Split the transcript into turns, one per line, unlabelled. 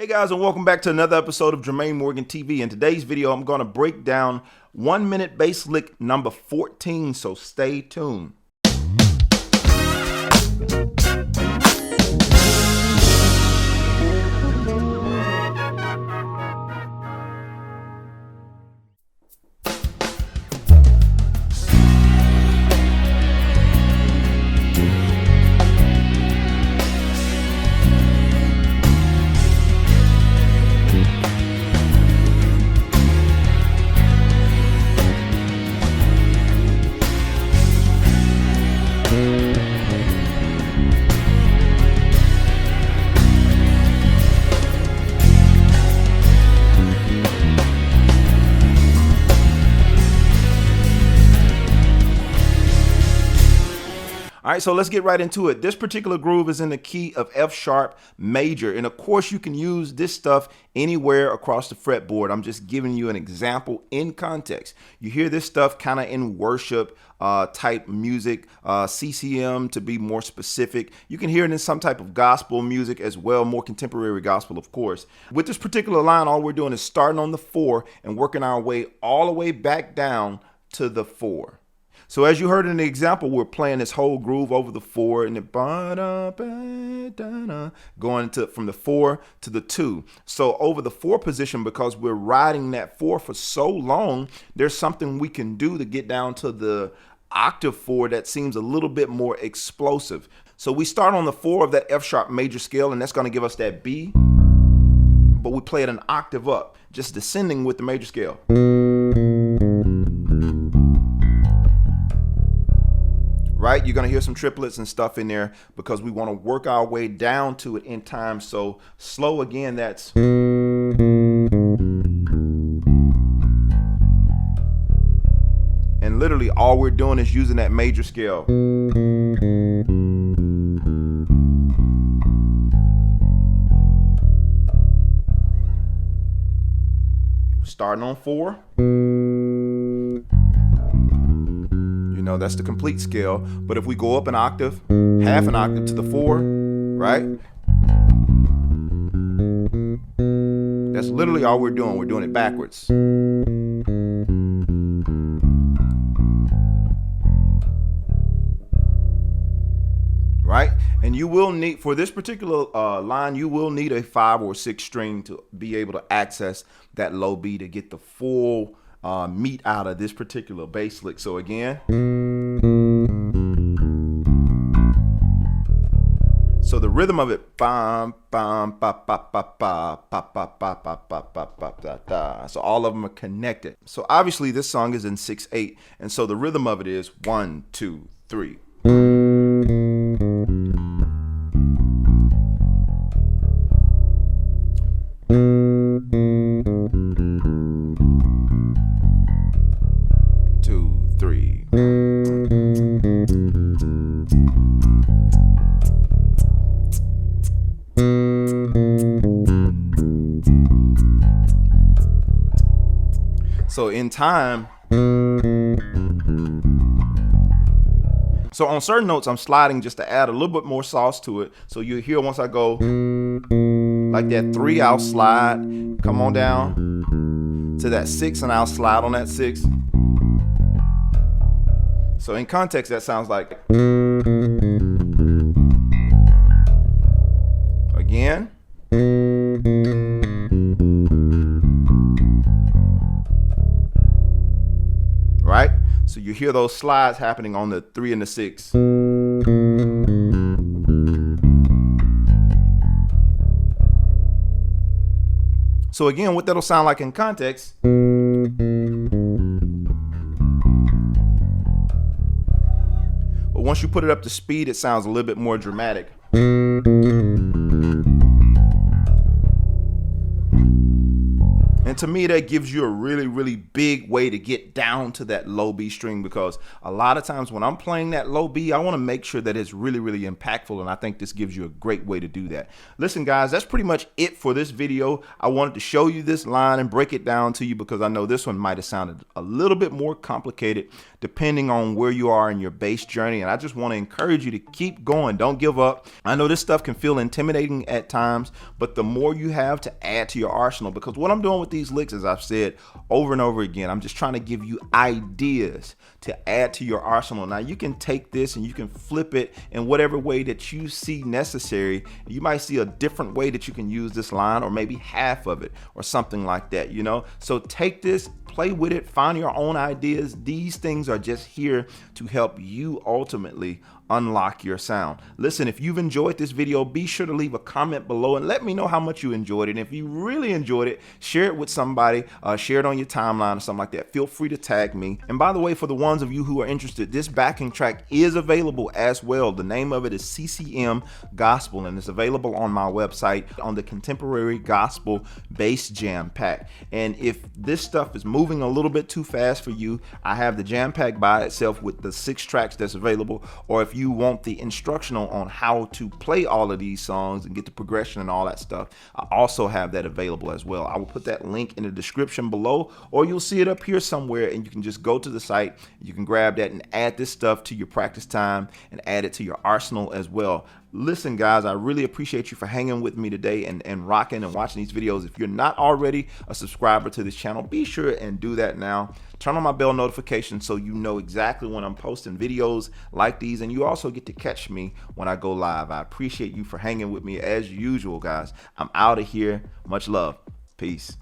Hey guys, and welcome back to another episode of Jermaine Morgan TV. In today's video, I'm going to break down 1 minute bass lick number 14, so stay tuned. All right, so let's get right into it. This particular groove is in the key of F sharp major. And of course, you can use this stuff anywhere across the fretboard. I'm just giving you an example in context. You hear this stuff kind of in worship type music, CCM to be more specific. You can hear it in some type of gospel music as well, more contemporary gospel, of course. With this particular line, all we're doing is starting on the 4 and working our way all the way back down to the 4. So as you heard in the example, we're playing this whole groove over the 4 and going from the 4 to the 2. So over the 4 position, because we're riding that 4 for so long, there's something we can do to get down to the octave 4 that seems a little bit more explosive. So we start on the 4 of that F sharp major scale, and that's going to give us that B, but we play it an octave up, just descending with the major scale. Right, you're gonna hear some triplets and stuff in there because we want to work our way down to it in time. So slow again, that's and literally all we're doing is using that major scale. Starting on 4. No, that's the complete scale. But if we go up an octave, half an octave to the 4, right? That's literally all we're doing. We're doing it backwards. Right? And you will need, for this particular line, you will need a 5 or 6 string to be able to access that low B to get the full meat out of this particular bass lick. So again, so the rhythm of it, bam, bam, ba, ba, ba, ba, ba, ba, ba, ba, ba, ba, ba, da, da. So all of them are connected. So obviously this song is in 6/8, and so the rhythm of it is 1, 2, 3. So in time, so on certain notes, I'm sliding just to add a little bit more sauce to it. So you hear once I go like that 3, I'll slide, come on down to that 6, and I'll slide on that 6. So in context, that sounds like again. Right? So you hear those slides happening on the 3 and the 6. So again, what that'll sound like in context. But once you put it up to speed, it sounds a little bit more dramatic. And to me, that gives you a really, really big way to get down to that low B string, because a lot of times when I'm playing that low B, I want to make sure that it's really, really impactful. And I think this gives you a great way to do that. Listen, guys, that's pretty much it for this video. I wanted to show you this line and break it down to you because I know this one might have sounded a little bit more complicated depending on where you are in your bass journey. And I just want to encourage you to keep going. Don't give up. I know this stuff can feel intimidating at times, but the more you have to add to your arsenal, because what I'm doing with these licks, as I've said over and over again, I'm just trying to give you ideas to add to your arsenal. Now you can take this and you can flip it in whatever way that you see necessary. You might see a different way that you can use this line, or maybe half of it or something like that, you know? So take this, play with it, find your own ideas. These things are just here to help you ultimately unlock your sound. Listen, if you've enjoyed this video, be sure to leave a comment below and let me know how much you enjoyed it. And if you really enjoyed it, share it with somebody, share it on your timeline or something like that. Feel free to tag me. And by the way, for the ones of you who are interested, this backing track is available as well. The name of it is CCM Gospel, and it's available on my website on the Contemporary Gospel Bass Jam Pack. And if this stuff is moving a little bit too fast for you, I have the jam pack by itself with the 6 tracks that's available. Or if you want the instructional on how to play all of these songs and get the progression and all that stuff, I also have that available as well. I will put that link in the description below, or you'll see it up here somewhere, and you can just go to the site. You can grab that and add this stuff to your practice time and add it to your arsenal as well. Listen, guys, I really appreciate you for hanging with me today and rocking and watching these videos. If you're not already a subscriber to this channel, be sure and do that now. Turn on my bell notification so you know exactly when I'm posting videos like these, and you also get to catch me when I go live. I appreciate you for hanging with me as usual, guys. I'm out of here. Much love. Peace.